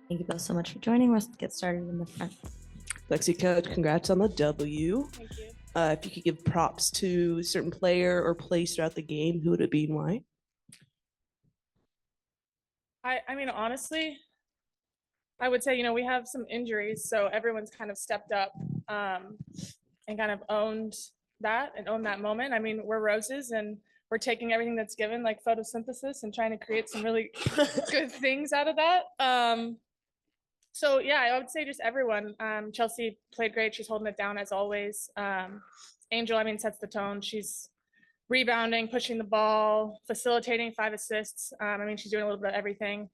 Thank you both so much for joining. Let's get started in the front. Lexie, Coach, congrats on the W. Thank you. If you could give props to a certain player or place throughout the game, who would it be and why? I mean, honestly, I would say, we have some injuries, so everyone's kind of stepped up and kind of owned that and owned that moment. I mean, we're roses and we're taking everything that's given, like photosynthesis, and trying to create some really good things out of that. So yeah, I would say just everyone. Chelsea played great. She's holding it down as always. Angel, I mean, sets the tone. She's rebounding, pushing the ball, facilitating, 5 assists. I mean, she's doing a little bit of everything.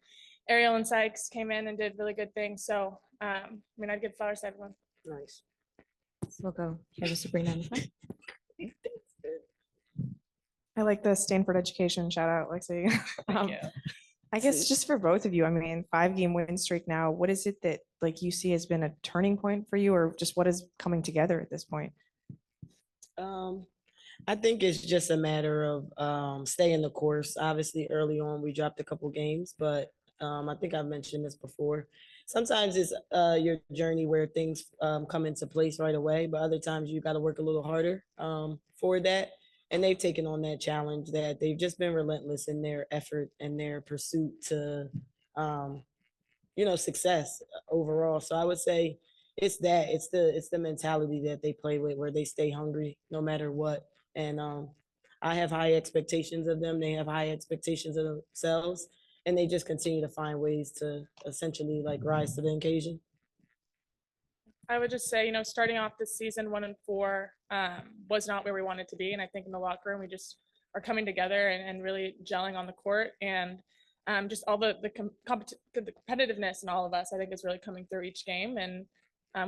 Ariel and Sykes came in and did really good things. So, I mean, I'd give flowers to everyone. Nice. So we'll go here just to bring down the front. I like the Stanford education shout out, Lexie. Thank you. I guess just for both of you, I mean, 5 game win streak now. What is it that like you see has been a turning point for you, or just what is coming together at this point? I think it's just a matter of staying the course. Obviously, early on we dropped a couple games, but I think I've mentioned this before. Sometimes it's your journey where things come into place right away, but other times you got to work a little harder for that. And they've taken on that challenge that they've just been relentless in their effort and their pursuit to, success overall. So I would say it's the mentality that they play with where they stay hungry no matter what. And I have high expectations of them. They have high expectations of themselves, and they just continue to find ways to essentially like rise to the occasion. I would just say, starting off this season 1-4 was not where we wanted to be. And I think in the locker room, we just are coming together and really gelling on the court. And just all the competitiveness in all of us, I think is really coming through each game. And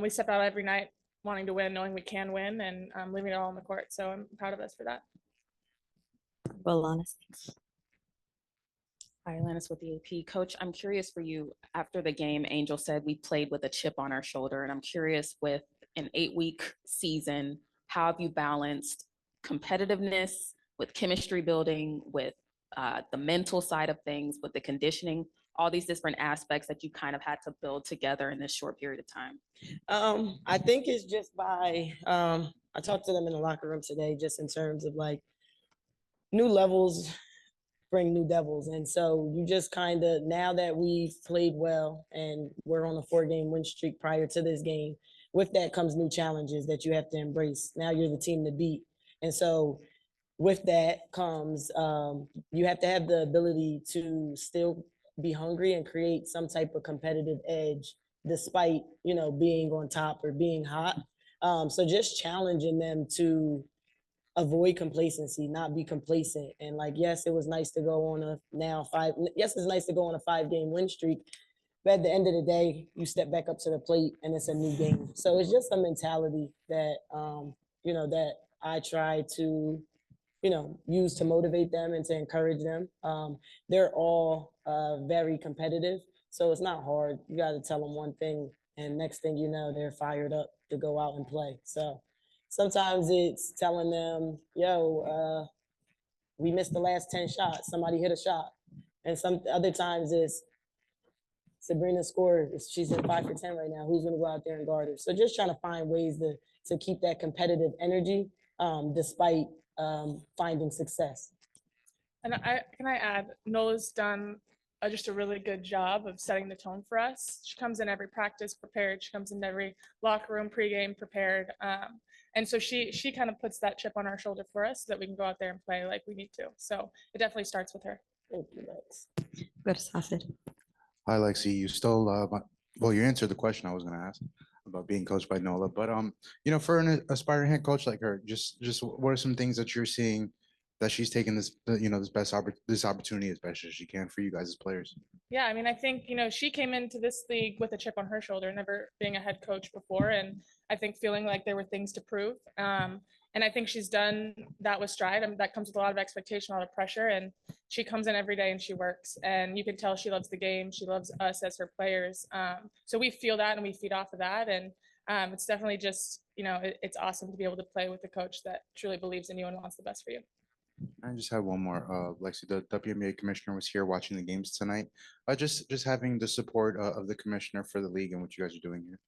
we step out every night wanting to win, knowing we can win, and leaving it all on the court. So I'm proud of us for that. Well, honestly. Hi, Alanis with the AP. Coach, I'm curious for you. After the game, Angel said we played with a chip on our shoulder. And I'm curious, with an 8-week season, how have you balanced competitiveness with chemistry building, with the mental side of things, with the conditioning, all these different aspects that you kind of had to build together in this short period of time? I think it's just by, I talked to them in the locker room today, just in terms of like new levels bring new devils. And so you just kind of, now that we've played well and we're on a 4 game win streak prior to this game, with that comes new challenges that you have to embrace. Now you're the team to beat. And so with that comes, you have to have the ability to still be hungry and create some type of competitive edge despite, being on top or being hot. So just challenging them to avoid complacency, not be complacent. And like, yes, it was nice to go on it's nice to go on a 5 game win streak. But at the end of the day, you step back up to the plate and it's a new game. So it's just a mentality that, that I try to, use to motivate them and to encourage them. They're all very competitive. So it's not hard. You got to tell them one thing and next thing you know, they're fired up to go out and play. So sometimes it's telling them, we missed the last 10 shots. Somebody hit a shot. And some other times it's Sabrina scored. She's in 5 for 10 right now. Who's going to go out there and guard her? So just trying to find ways to keep that competitive energy despite finding success. And can I add, Nola's done just a really good job of setting the tone for us. She comes in every practice prepared. She comes in every locker room pregame prepared. And so she kind of puts that chip on our shoulder for us so that we can go out there and play like we need to. So it definitely starts with her. Thank you, Lex. Go to Safid. Hi, Lexie. You stole you answered the question I was going to ask about being coached by Nola. But for an aspiring head coach like her, just what are some things that you're seeing that she's taking this opportunity as best as she can for you guys as players? Yeah, I mean, I think, she came into this league with a chip on her shoulder, never being a head coach before. And I think feeling like there were things to prove. And I think she's done that with stride. I mean, that comes with a lot of expectation, a lot of pressure. And she comes in every day and she works. And you can tell she loves the game. She loves us as her players. So we feel that and we feed off of that. And it's definitely just, it's awesome to be able to play with a coach that truly believes in you and wants the best for you. I just have one more. Lexi, the WNBA commissioner was here watching the games tonight. Just having the support of the commissioner for the league and what you guys are doing here.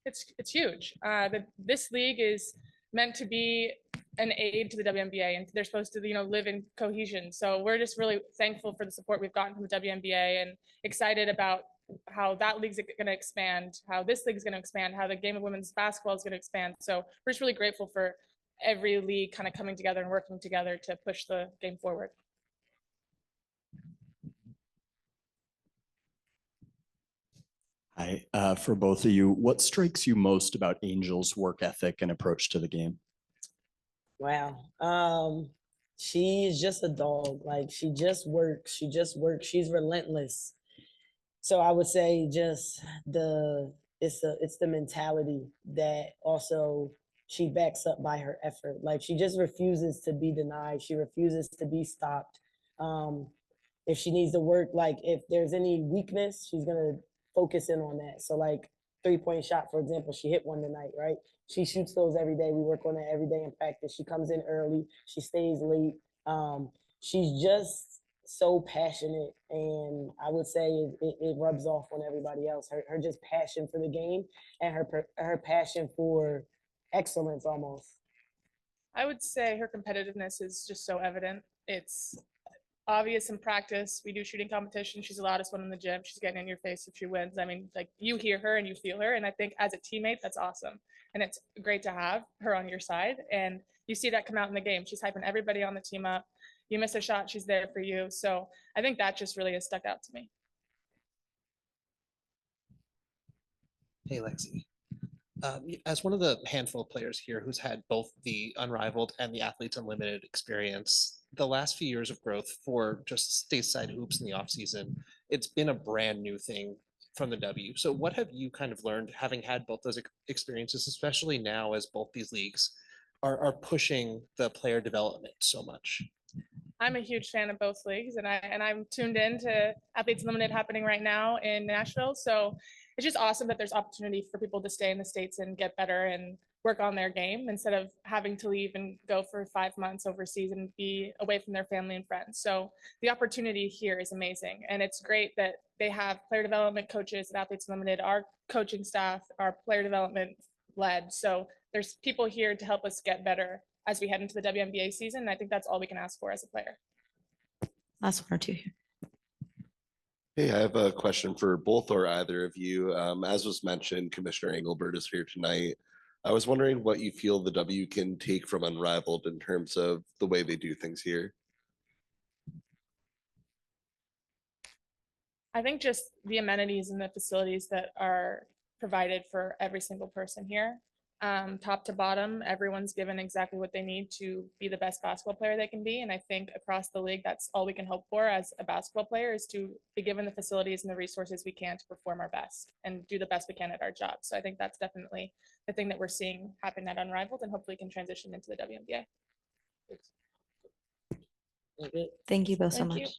It's huge. This league is meant to be an aid to the WNBA, and they're supposed to live in cohesion. So we're just really thankful for the support we've gotten from the WNBA, and excited about how that league's going to expand, how this league's going to expand, how the game of women's basketball is going to expand. So we're just really grateful for every league kind of coming together and working together to push the game forward. Hi, for both of you, what strikes you most about Angel's work ethic and approach to the game? Wow. She is just a dog. Like she just works. She just works. She's relentless. So I would say just it's the mentality that also she backs up by her effort. Like she just refuses to be denied. She refuses to be stopped. If she needs to work, like if there's any weakness, she's gonna focus in on that. So like 3-point shot, for example, she hit one tonight, right? She shoots those every day. We work on that every day in practice. She comes in early. She stays late. She's just so passionate, and I would say it rubs off on everybody else. Her just passion for the game and her passion for excellence almost. I would say her competitiveness is just so evident. It's obvious in practice. We do shooting competition. She's the loudest one in the gym. She's getting in your face if she wins. I mean, like you hear her and you feel her. And I think as a teammate, that's awesome. And it's great to have her on your side. And you see that come out in the game. She's hyping everybody on the team up. You miss a shot, she's there for you. So I think that just really has stuck out to me. Hey, Lexi. As one of the handful of players here who's had both the Unrivaled and the Athletes Unlimited experience, the last few years of growth for just stateside hoops in the offseason, it's been a brand new thing from the W. So what have you kind of learned having had both those experiences, especially now as both these leagues are pushing the player development so much? I'm a huge fan of both leagues, and I'm tuned in to Athletes Unlimited happening right now in Nashville. So it's just awesome that there's opportunity for people to stay in the States and get better and work on their game instead of having to leave and go for 5 months overseas and be away from their family and friends. So the opportunity here is amazing. And it's great that they have player development coaches at Athletes Unlimited, our coaching staff, our player development led. So there's people here to help us get better as we head into the WNBA season. And I think that's all we can ask for as a player. Last one or two here. Hey, I have a question for both or either of you. As was mentioned, Commissioner Engelbert is here tonight. I was wondering what you feel the W can take from Unrivaled in terms of the way they do things here. I think just the amenities and the facilities that are provided for every single person here, top to bottom, everyone's given exactly what they need to be the best basketball player they can be. And I think across the league, that's all we can hope for as a basketball player, is to be given the facilities and the resources we can to perform our best and do the best we can at our job. So I think that's definitely the thing that we're seeing happen at Unrivaled, and hopefully can transition into the WNBA. Thank you both so Thank you. much.